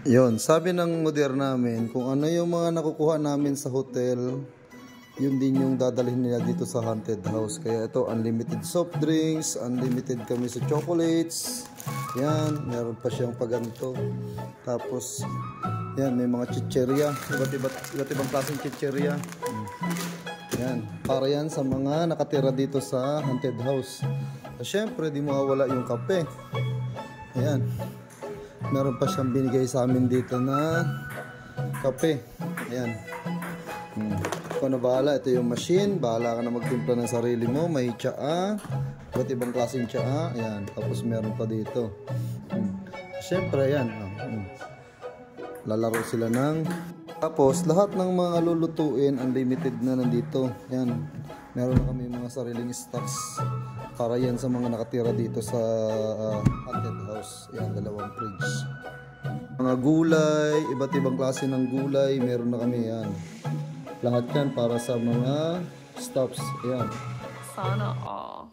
Yon, sabi ng model namin, kung ano yung mga nakukuha namin sa hotel, yun din yung dadalhin nila dito sa haunted house. Kaya ito, unlimited soft drinks, unlimited kami sa chocolates. Yan, meron pa siyang paganto. Tapos, yan, may mga chicheria. Iba't ibang klaseng chicheria. Yan, para yan sa mga nakatira dito sa haunted house. Siyempre, di mawawala yung kape. Ayan. Meron pa siyang binigay sa amin dito na kape. Ayan. Kung na bahala, ito yung machine. Bahala ka na magtimpla ng sarili mo. May tsaa. Iba't ibang klaseng tsaa. Ayan. Tapos meron pa dito. Siyempre, ayan. Lalaro sila ng... Tapos, lahat ng mga lulutuin, unlimited na nandito. Ayan. Meron na kami mga sariling stocks. Para yan sa mga nakatira dito sa haunted house. Ayan, dalawang fridge. Mga gulay, iba't ibang klase ng gulay, meron na kami yan. Lahat yan para sa mga stops. Ayan. Sana all.